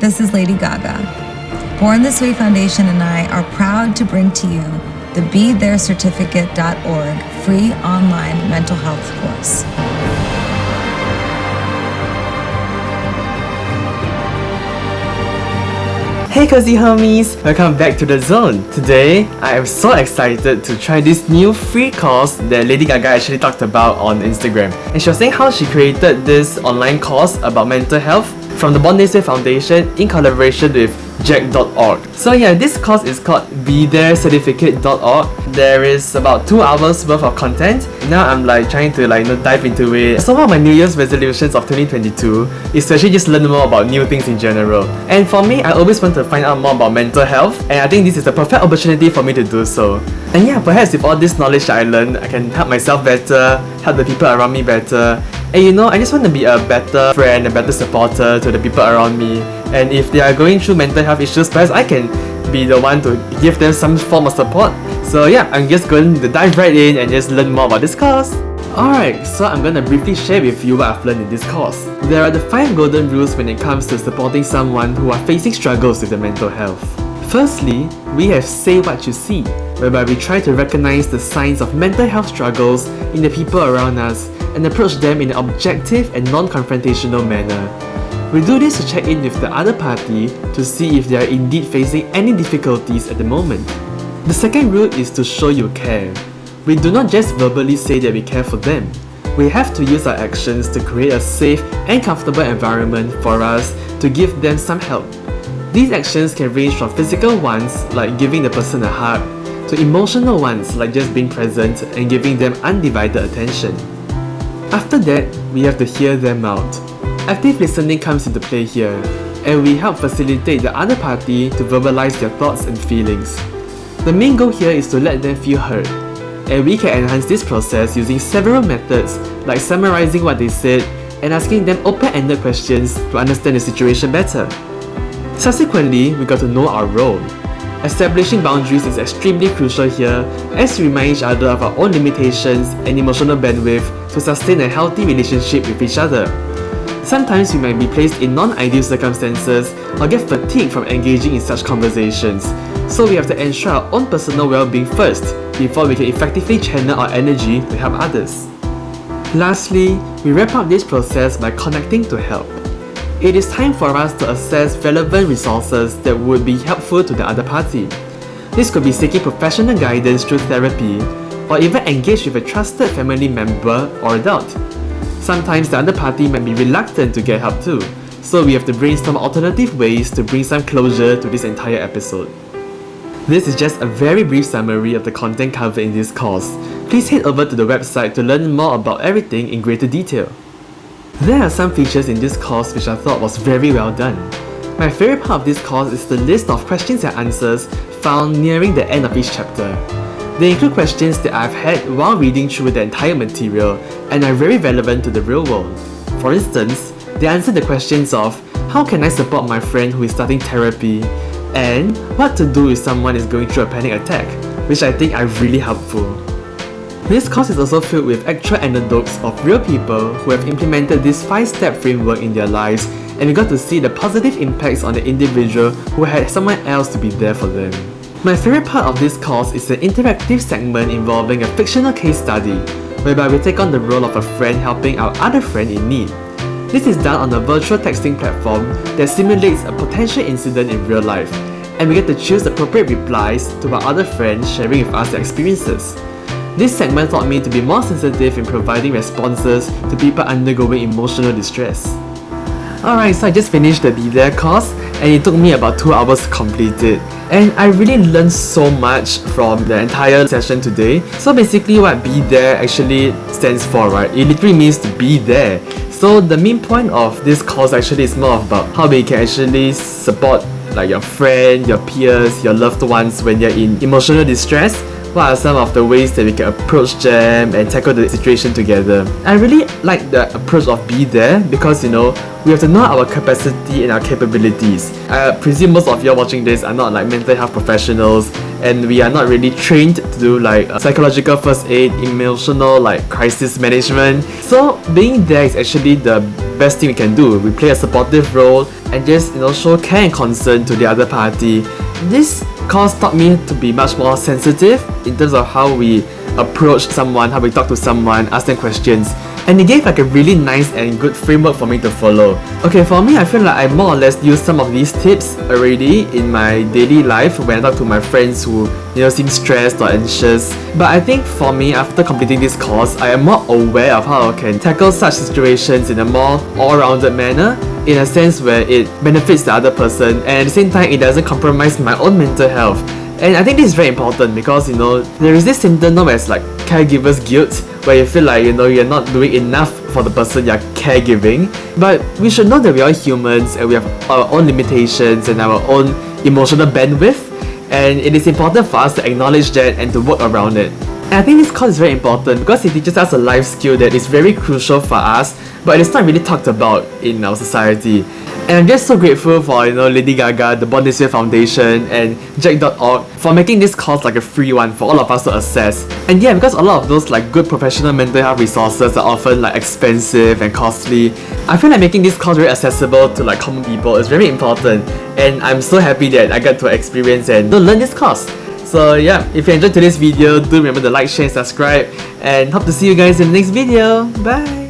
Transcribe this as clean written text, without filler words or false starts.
this is Lady Gaga. Born This Way Foundation and I are proud to bring to you the BeThereCertificate.org free online mental health course. Hey Cozie Homies! Welcome back to The Zone. Today, I am so excited to try this new free course that Lady Gaga actually talked about on Instagram. And she was saying how she created this online course about mental health from the Born This Way Foundation in collaboration with Zheng.org. So yeah, this course is called BeThereCertificate.org. There is about 2 hours worth of content. Now I'm trying to dive into it. So one of my New Year's resolutions of 2022 is to actually just learn more about new things in general. And for me, I always want to find out more about mental health, and I think this is the perfect opportunity for me to do so. And yeah, perhaps with all this knowledge that I learned, I can help myself better, help the people around me better. And I just want to be a better friend, a better supporter to the people around me. And if they are going through mental health issues, perhaps I can be the one to give them some form of support. So yeah, I'm just going to dive right in and just learn more about this course. Alright, so I'm going to briefly share with you what I've learned in this course. There are the 5 golden rules when it comes to supporting someone who are facing struggles with their mental health. Firstly, we have Say What You See, whereby we try to recognize the signs of mental health struggles in the people around us and approach them in an objective and non-confrontational manner. We do this to check in with the other party to see if they are indeed facing any difficulties at the moment. The second rule is to show you care. We do not just verbally say that we care for them. We have to use our actions to create a safe and comfortable environment for us to give them some help. These actions can range from physical ones, like giving the person a hug, to emotional ones, like just being present and giving them undivided attention. After that, we have to hear them out. Active listening comes into play here, and we help facilitate the other party to verbalize their thoughts and feelings. The main goal here is to let them feel heard, and we can enhance this process using several methods like summarizing what they said and asking them open-ended questions to understand the situation better. Subsequently, we got to know our role. Establishing boundaries is extremely crucial here as we remind each other of our own limitations and emotional bandwidth to sustain a healthy relationship with each other. Sometimes we might be placed in non-ideal circumstances or get fatigued from engaging in such conversations, so we have to ensure our own personal well-being first before we can effectively channel our energy to help others. Lastly, we wrap up this process by connecting to help. It is time for us to assess relevant resources that would be helpful to the other party. This could be seeking professional guidance through therapy, or even engage with a trusted family member or adult. Sometimes the other party might be reluctant to get help too, so we have to brainstorm alternative ways to bring some closure to this entire episode. This is just a very brief summary of the content covered in this course. Please head over to the website to learn more about everything in greater detail. There are some features in this course which I thought was very well done. My favorite part of this course is the list of questions and answers found nearing the end of each chapter. They include questions that I've had while reading through the entire material and are very relevant to the real world. For instance, they answer the questions of how can I support my friend who is starting therapy, and what to do if someone is going through a panic attack, which I think are really helpful. This course is also filled with actual anecdotes of real people who have implemented this 5-step framework in their lives, and we got to see the positive impacts on the individual who had someone else to be there for them. My favorite part of this course is an interactive segment involving a fictional case study, whereby we take on the role of a friend helping our other friend in need. This is done on a virtual texting platform that simulates a potential incident in real life, and we get to choose appropriate replies to our other friends sharing with us their experiences. This segment taught me to be more sensitive in providing responses to people undergoing emotional distress. Alright, so I just finished the Be There course, and it took me about 2 hours to complete it. And I really learned so much from the entire session today. So basically what Be There actually stands for, right? It literally means to be there. So the main point of this course actually is more about how we can actually support your friend, your peers, your loved ones when they're in emotional distress. What are some of the ways that we can approach them and tackle the situation together? I really like the approach of Be There because we have to know our capacity and our capabilities. I presume most of you watching this are not mental health professionals, and we are not really trained to do psychological first aid, emotional crisis management. So being there is actually the best thing we can do. We play a supportive role and just show care and concern to the other party. This course taught me to be much more sensitive in terms of how we approach someone, how we talk to someone, ask them questions. And it gave like a really nice and good framework for me to follow. Okay, for me, I feel like I more or less use some of these tips already in my daily life when I talk to my friends who seem stressed or anxious. But I think for me, after completing this course, I am more aware of how I can tackle such situations in a more all-rounded manner, in a sense where it benefits the other person and at the same time it doesn't compromise my own mental health. And I think this is very important because there is this symptom known as like caregiver's guilt, where you feel like you're not doing enough for the person you're caregiving. But we should know that we are humans and we have our own limitations and our own emotional bandwidth, and it is important for us to acknowledge that and to work around it. And I think this course is very important because it teaches us a life skill that is very crucial for us, but it's not really talked about in our society. And I'm just so grateful for Lady Gaga, the Born This Way Foundation, and Zheng.org for making this course like a free one for all of us to access. And yeah, because a lot of those like good professional mental health resources are often like expensive and costly, I feel like making this course very accessible to like common people is very important. And I'm so happy that I got to experience and learn this course. So yeah, if you enjoyed today's video, do remember to like, share, and subscribe, and hope to see you guys in the next video. Bye!